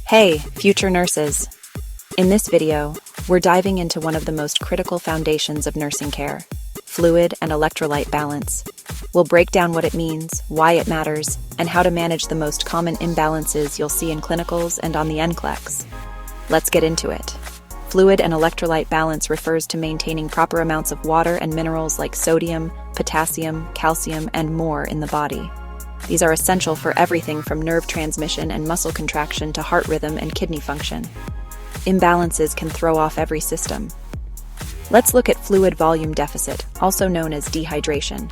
Hey, future nurses! In this video, we're diving into one of the most critical foundations of nursing care, fluid and electrolyte balance. We'll break down what it means, why it matters, and how to manage the most common imbalances you'll see in clinicals and on the NCLEX. Let's get into it. Fluid and electrolyte balance refers to maintaining proper amounts of water and minerals like sodium, potassium, calcium, and more in the body. These are essential for everything from nerve transmission and muscle contraction to heart rhythm and kidney function. Imbalances can throw off every system. Let's look at fluid volume deficit, also known as dehydration.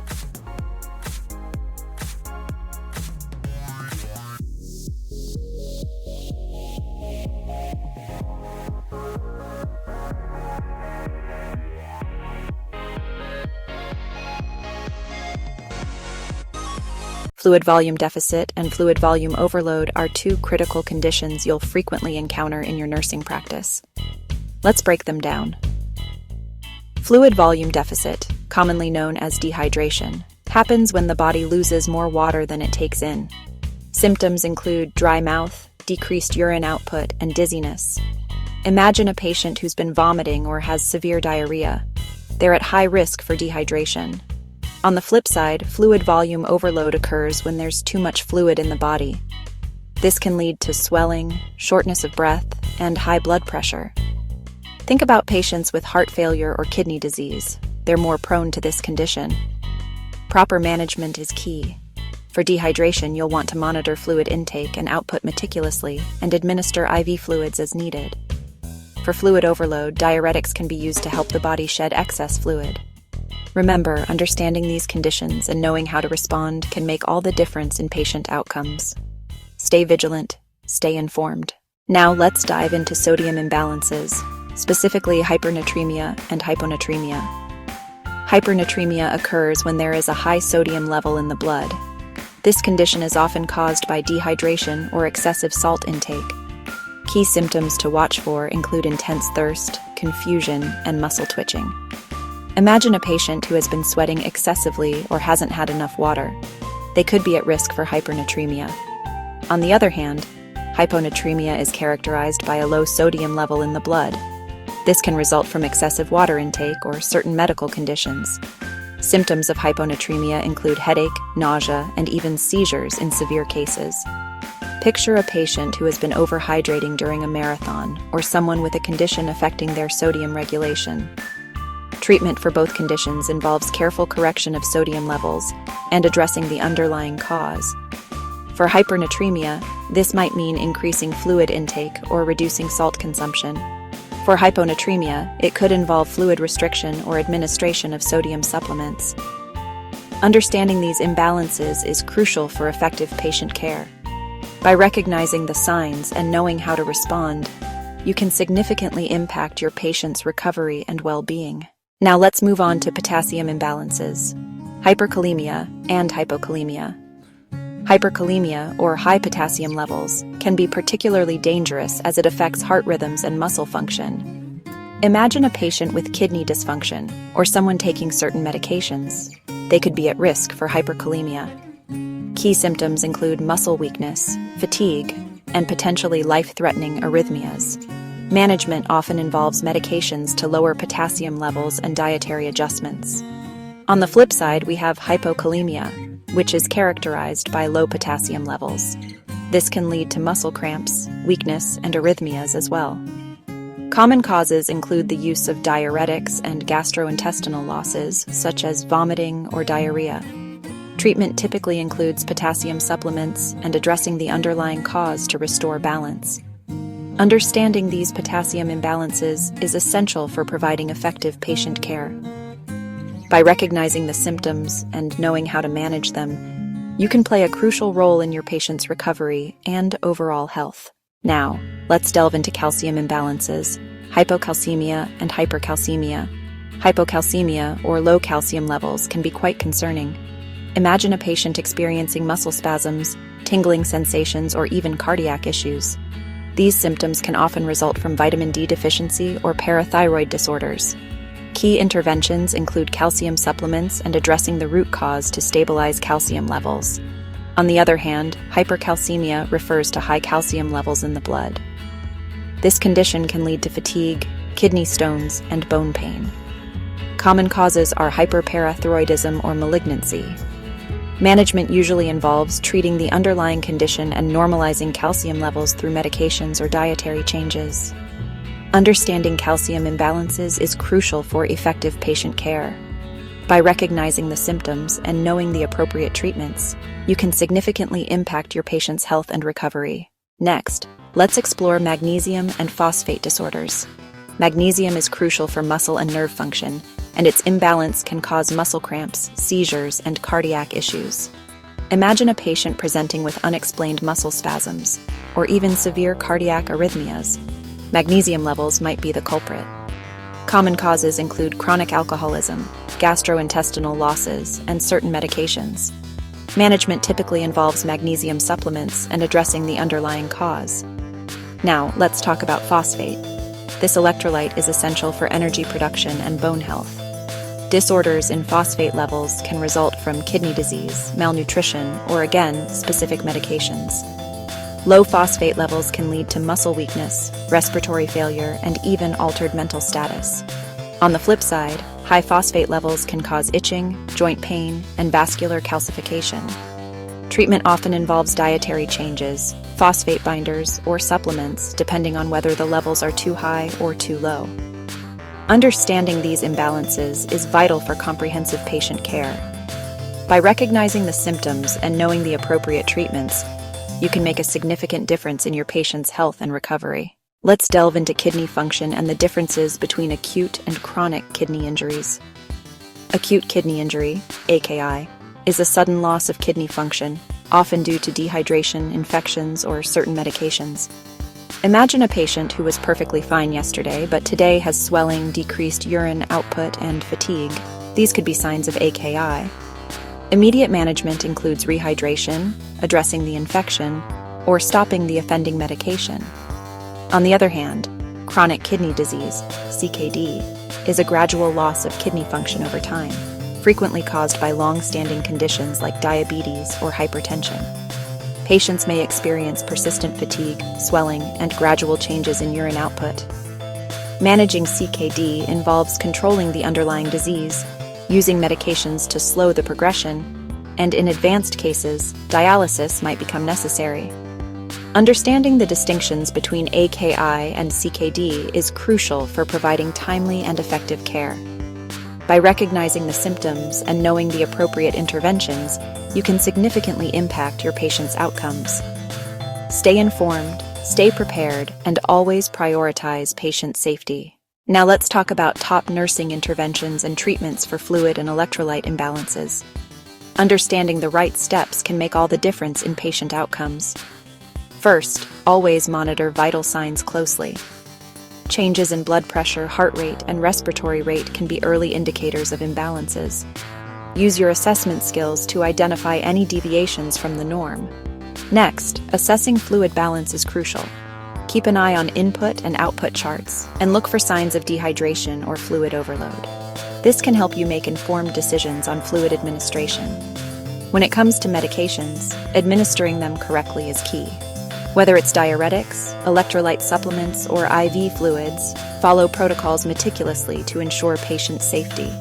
Fluid volume deficit and fluid volume overload are two critical conditions you'll frequently encounter in your nursing practice. Let's break them down. Fluid volume deficit, commonly known as dehydration, happens when the body loses more water than it takes in. Symptoms include dry mouth, decreased urine output, and dizziness. Imagine a patient who's been vomiting or has severe diarrhea. They're at high risk for dehydration. On the flip side, fluid volume overload occurs when there's too much fluid in the body. This can lead to swelling, shortness of breath, and high blood pressure. Think about patients with heart failure or kidney disease. They're more prone to this condition. Proper management is key. For dehydration, you'll want to monitor fluid intake and output meticulously and administer IV fluids as needed. For fluid overload, diuretics can be used to help the body shed excess fluid. Remember, understanding these conditions and knowing how to respond can make all the difference in patient outcomes. Stay vigilant, stay informed. Now let's dive into sodium imbalances, specifically hypernatremia and hyponatremia. Hypernatremia occurs when there is a high sodium level in the blood. This condition is often caused by dehydration or excessive salt intake. Key symptoms to watch for include intense thirst, confusion, and muscle twitching. Imagine a patient who has been sweating excessively or hasn't had enough water. They could be at risk for hypernatremia. On the other hand, hyponatremia is characterized by a low sodium level in the blood. This can result from excessive water intake or certain medical conditions. Symptoms of hyponatremia include headache, nausea, and even seizures in severe cases. Picture a patient who has been overhydrating during a marathon or someone with a condition affecting their sodium regulation. Treatment for both conditions involves careful correction of sodium levels and addressing the underlying cause. For hypernatremia, this might mean increasing fluid intake or reducing salt consumption. For hyponatremia, it could involve fluid restriction or administration of sodium supplements. Understanding these imbalances is crucial for effective patient care. By recognizing the signs and knowing how to respond, you can significantly impact your patient's recovery and well-being. Now let's move on to potassium imbalances, hyperkalemia and hypokalemia. Hyperkalemia, or high potassium levels, can be particularly dangerous as it affects heart rhythms and muscle function. Imagine a patient with kidney dysfunction or someone taking certain medications. They could be at risk for hyperkalemia. Key symptoms include muscle weakness, fatigue, and potentially life-threatening arrhythmias. Management often involves medications to lower potassium levels and dietary adjustments. On the flip side, we have hypokalemia, which is characterized by low potassium levels. This can lead to muscle cramps, weakness, and arrhythmias as well. Common causes include the use of diuretics and gastrointestinal losses, such as vomiting or diarrhea. Treatment typically includes potassium supplements and addressing the underlying cause to restore balance. Understanding these potassium imbalances is essential for providing effective patient care. By recognizing the symptoms and knowing how to manage them, you can play a crucial role in your patient's recovery and overall health. Now, let's delve into calcium imbalances, hypocalcemia and hypercalcemia. Hypocalcemia, or low calcium levels, can be quite concerning. Imagine a patient experiencing muscle spasms, tingling sensations, or even cardiac issues. These symptoms can often result from vitamin D deficiency or parathyroid disorders. Key interventions include calcium supplements and addressing the root cause to stabilize calcium levels. On the other hand, hypercalcemia refers to high calcium levels in the blood. This condition can lead to fatigue, kidney stones, and bone pain. Common causes are hyperparathyroidism or malignancy. Management usually involves treating the underlying condition and normalizing calcium levels through medications or dietary changes. Understanding calcium imbalances is crucial for effective patient care. By recognizing the symptoms and knowing the appropriate treatments, you can significantly impact your patient's health and recovery. Next, let's explore magnesium and phosphate disorders. Magnesium is crucial for muscle and nerve function, and its imbalance can cause muscle cramps, seizures, and cardiac issues. Imagine a patient presenting with unexplained muscle spasms, or even severe cardiac arrhythmias. Magnesium levels might be the culprit. Common causes include chronic alcoholism, gastrointestinal losses, and certain medications. Management typically involves magnesium supplements and addressing the underlying cause. Now, let's talk about phosphate. This electrolyte is essential for energy production and bone health. Disorders in phosphate levels can result from kidney disease, malnutrition, or again, specific medications. Low phosphate levels can lead to muscle weakness, respiratory failure, and even altered mental status. On the flip side, high phosphate levels can cause itching, joint pain, and vascular calcification. Treatment often involves dietary changes, phosphate binders, or supplements, depending on whether the levels are too high or too low. Understanding these imbalances is vital for comprehensive patient care. By recognizing the symptoms and knowing the appropriate treatments, you can make a significant difference in your patient's health and recovery. Let's delve into kidney function and the differences between acute and chronic kidney injuries. Acute kidney injury, AKI, is a sudden loss of kidney function, often due to dehydration, infections, or certain medications. Imagine a patient who was perfectly fine yesterday, but today has swelling, decreased urine output, and fatigue. These could be signs of AKI. Immediate management includes rehydration, addressing the infection, or stopping the offending medication. On the other hand, chronic kidney disease, CKD, is a gradual loss of kidney function over time, frequently caused by long-standing conditions like diabetes or hypertension. Patients may experience persistent fatigue, swelling, and gradual changes in urine output. Managing CKD involves controlling the underlying disease, using medications to slow the progression, and in advanced cases, dialysis might become necessary. Understanding the distinctions between AKI and CKD is crucial for providing timely and effective care. By recognizing the symptoms and knowing the appropriate interventions, you can significantly impact your patient's outcomes. Stay informed, stay prepared, and always prioritize patient safety. Now let's talk about top nursing interventions and treatments for fluid and electrolyte imbalances. Understanding the right steps can make all the difference in patient outcomes. First, always monitor vital signs closely. Changes in blood pressure, heart rate, and respiratory rate can be early indicators of imbalances. Use your assessment skills to identify any deviations from the norm. Next, assessing fluid balance is crucial. Keep an eye on input and output charts, and look for signs of dehydration or fluid overload. This can help you make informed decisions on fluid administration. When it comes to medications, administering them correctly is key. Whether it's diuretics, electrolyte supplements, or IV fluids, follow protocols meticulously to ensure patient safety.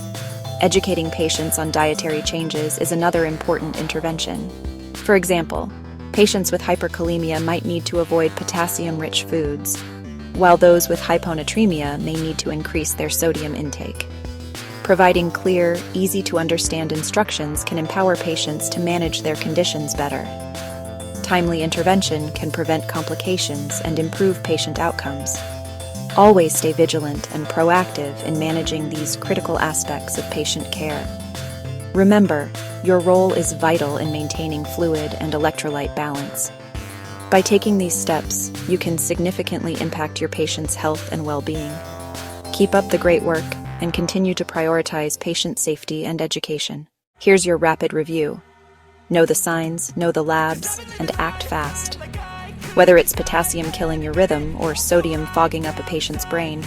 Educating patients on dietary changes is another important intervention. For example, patients with hyperkalemia might need to avoid potassium-rich foods, while those with hyponatremia may need to increase their sodium intake. Providing clear, easy-to-understand instructions can empower patients to manage their conditions better. Timely intervention can prevent complications and improve patient outcomes. Always stay vigilant and proactive in managing these critical aspects of patient care. Remember, your role is vital in maintaining fluid and electrolyte balance. By taking these steps, you can significantly impact your patient's health and well-being. Keep up the great work and continue to prioritize patient safety and education. Here's your rapid review. Know the signs, know the labs, and act fast. Whether it's potassium killing your rhythm or sodium fogging up a patient's brain,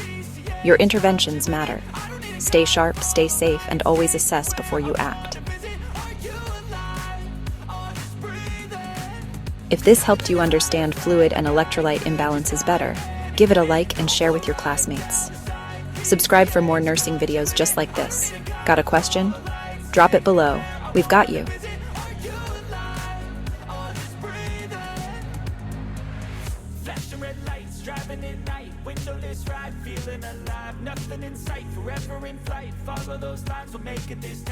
your interventions matter. Stay sharp, stay safe, and always assess before you act. If this helped you understand fluid and electrolyte imbalances better, give it a like and share with your classmates. Subscribe for more nursing videos just like this. Got a question? Drop it below. We've got you. Flashing red lights, driving at night, windowless ride, feeling alive, nothing in sight, forever in flight, follow those lines, we're making this time.